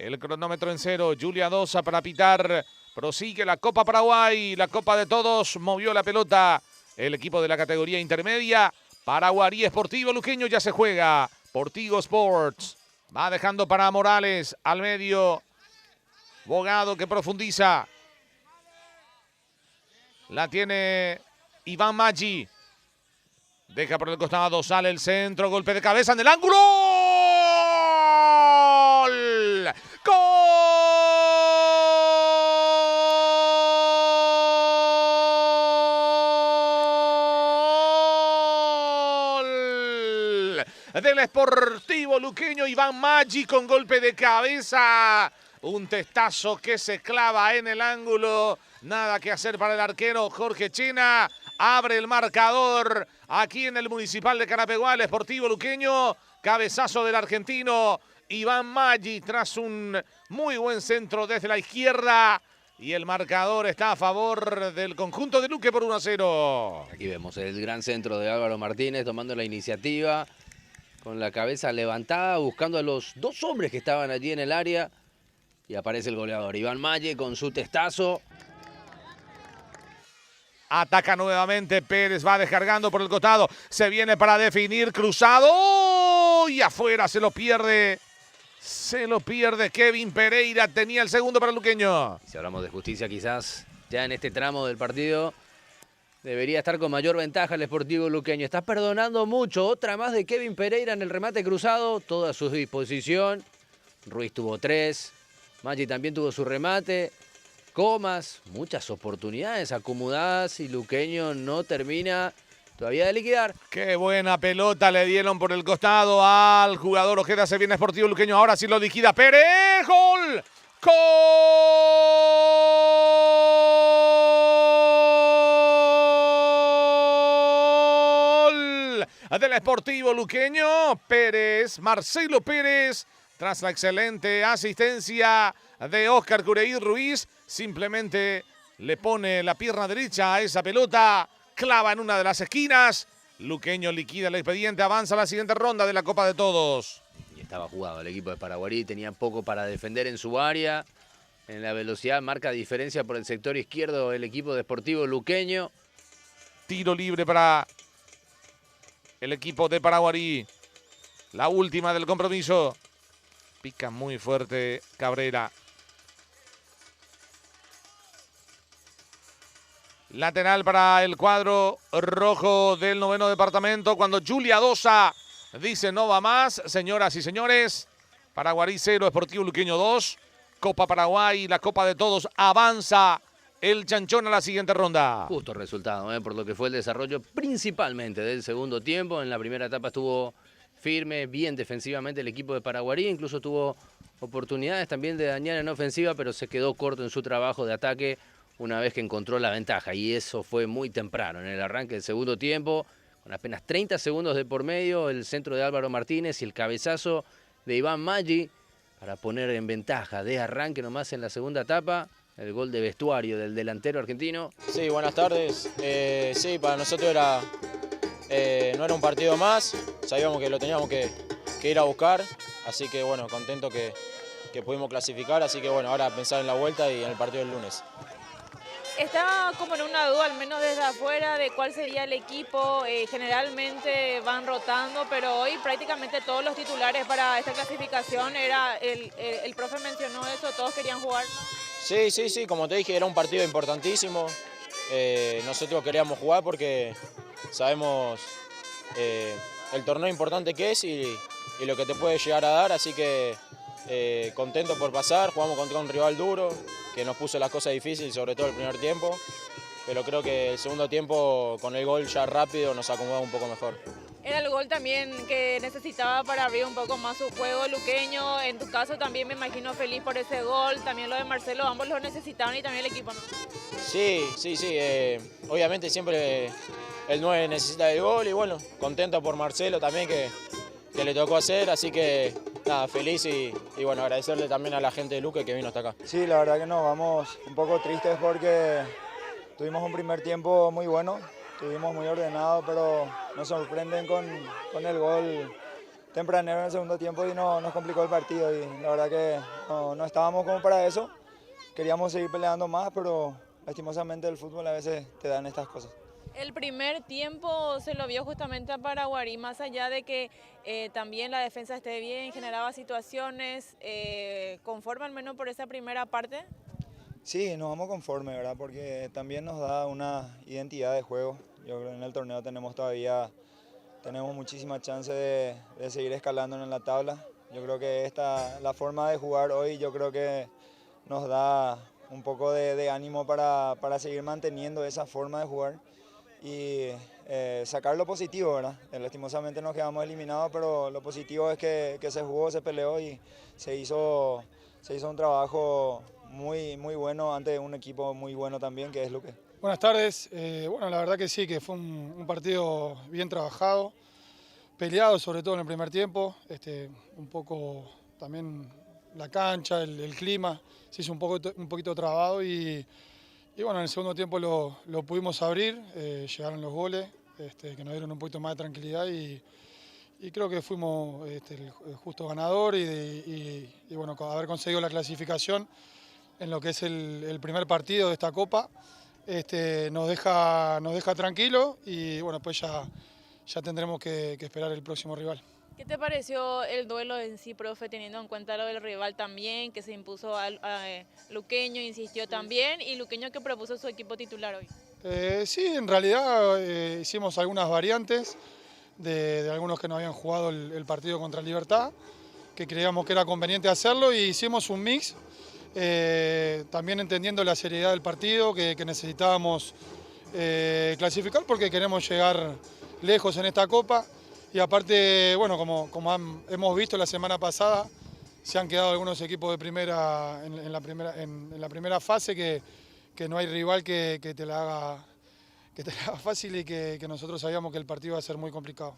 El cronómetro en cero. Julia Dosa para pitar. Prosigue la Copa Paraguay. La Copa de Todos. Movió la pelota el equipo de la categoría intermedia. Paraguarí Esportivo Luqueño ya se juega. Portigo Sports. Va dejando para Morales al medio. Bogado que profundiza. La tiene Iván Maggi. Deja por el costado, sale el centro, golpe de cabeza en el ángulo. ¡Gol! ¡Gol! Del Sportivo Luqueño, Iván Maggi con golpe de cabeza. Un testazo que se clava en el ángulo. Nada que hacer para el arquero Jorge Chena. Abre el marcador aquí en el Municipal de Carapeguá, el Sportivo Luqueño. Cabezazo del argentino Iván Maggi tras un muy buen centro desde la izquierda. Y el marcador está a favor del conjunto de Luque por 1-0. Aquí vemos el gran centro de Álvaro Martínez tomando la iniciativa. Con la cabeza levantada, buscando a los dos hombres que estaban allí en el área. Y aparece el goleador Iván Maggi con su testazo. Ataca nuevamente Pérez, va descargando por el costado. Se viene para definir, cruzado. ¡Oh! Y afuera se lo pierde. Se lo pierde Kevin Pereira. Tenía el segundo para el luqueño. Si hablamos de justicia, quizás ya en este tramo del partido debería estar con mayor ventaja el Sportivo Luqueño. Está perdonando mucho. Otra más de Kevin Pereira en el remate cruzado. Todo a su disposición. Ruiz tuvo 3. Maggi también tuvo su remate. Comas, muchas oportunidades acomodadas y Luqueño no termina todavía de liquidar. Qué buena pelota le dieron por el costado al jugador Ojeda. Se viene Sportivo Luqueño. Ahora sí lo liquida Pérez. ¡Gol! ¡Gol! Del Sportivo Luqueño. Pérez, Marcelo Pérez. Tras la excelente asistencia de Óscar Cureí Ruiz, simplemente le pone la pierna derecha a esa pelota, clava en una de las esquinas. Luqueño liquida el expediente, avanza a la siguiente ronda de la Copa de Todos. Y estaba jugado el equipo de Paraguarí, tenía poco para defender en su área. En la velocidad marca diferencia por el sector izquierdo el equipo de Sportivo Luqueño. Tiro libre para el equipo de Paraguarí. La última del compromiso. Pica muy fuerte Cabrera. Lateral para el cuadro rojo del 9º departamento. Cuando Julia Dosa dice no va más. Señoras y señores, Paraguarí 0, Sportivo Luqueño 2. Copa Paraguay, la Copa de Todos. Avanza el Chanchón a la siguiente ronda. Justo resultado, por lo que fue el desarrollo principalmente del segundo tiempo. En la primera etapa estuvo firme, bien defensivamente el equipo de Paraguarí. Incluso tuvo oportunidades también de dañar en ofensiva, pero se quedó corto en su trabajo de ataque una vez que encontró la ventaja. Y eso fue muy temprano, en el arranque del segundo tiempo. Con apenas 30 segundos de por medio, el centro de Álvaro Martínez y el cabezazo de Iván Maggi para poner en ventaja de arranque nomás en la segunda etapa. El gol de vestuario del delantero argentino. Sí, buenas tardes. Sí, para nosotros no era un partido más. Sabíamos que lo teníamos que ir a buscar. Así que bueno, contento que pudimos clasificar. Así que bueno, ahora pensar en la vuelta y en el partido del lunes. Estaba como en una duda, al menos desde afuera, de cuál sería el equipo. Generalmente van rotando, pero hoy prácticamente todos los titulares para esta clasificación, el profe mencionó eso, todos querían jugar. Sí, como te dije, era un partido importantísimo. Nosotros queríamos jugar porque sabemos el torneo importante que es y lo que te puede llegar a dar, así que contento por pasar. Jugamos contra un rival duro que nos puso las cosas difíciles, sobre todo el primer tiempo, pero creo que el segundo tiempo con el gol ya rápido nos acomodaba un poco mejor. Era el gol también que necesitaba para abrir un poco más su juego Luqueño. En tu caso también me imagino feliz por ese gol, también lo de Marcelo, ambos lo necesitaban y también el equipo, ¿no? Sí, obviamente siempre el 9 necesita el gol y bueno, contento por Marcelo también que le tocó hacer, así que nada, feliz y bueno, agradecerle también a la gente de Luque que vino hasta acá. Sí, la verdad que no, vamos un poco tristes porque tuvimos un primer tiempo muy bueno, estuvimos muy ordenados, pero nos sorprenden con el gol tempranero en el segundo tiempo y nos complicó el partido. Y la verdad que no estábamos como para eso. Queríamos seguir peleando más, pero lastimosamente el fútbol a veces te dan estas cosas. El primer tiempo se lo vio justamente a Paraguarí, más allá de que también la defensa esté bien, generaba situaciones, ¿conforme al menos por esa primera parte? Sí, nos vamos conforme, ¿verdad? Porque también nos da una identidad de juego. Yo creo que en el torneo tenemos muchísima chance de seguir escalando en la tabla. Yo creo que la forma de jugar hoy, yo creo que nos da un poco de ánimo para seguir manteniendo esa forma de jugar y sacar lo positivo, ¿verdad? Lastimosamente nos quedamos eliminados, pero lo positivo es que se jugó, se peleó y se hizo un trabajo muy bueno ante un equipo muy bueno también, que es Luque. Buenas tardes. Bueno, la verdad que sí, que fue un partido bien trabajado, peleado sobre todo en el primer tiempo, un poco también la cancha, el clima, se hizo un poquito trabado y bueno, en el segundo tiempo lo pudimos abrir, llegaron los goles que nos dieron un poquito más de tranquilidad y creo que fuimos el justo ganador y bueno, haber conseguido la clasificación en lo que es el primer partido de esta Copa nos deja tranquilos y bueno, pues ya tendremos que esperar el próximo rival. ¿Qué te pareció el duelo en sí, profe, teniendo en cuenta lo del rival también, que se impuso a Luqueño, insistió también, y Luqueño que propuso su equipo titular hoy? Sí, en realidad hicimos algunas variantes de algunos que no habían jugado el partido contra Libertad, que creíamos que era conveniente hacerlo y hicimos un mix, también entendiendo la seriedad del partido, que necesitábamos clasificar porque queremos llegar lejos en esta Copa. Y aparte, bueno, como hemos visto la semana pasada, se han quedado algunos equipos de primera en la primera fase que no hay rival que te la haga fácil y que nosotros sabíamos que el partido iba a ser muy complicado.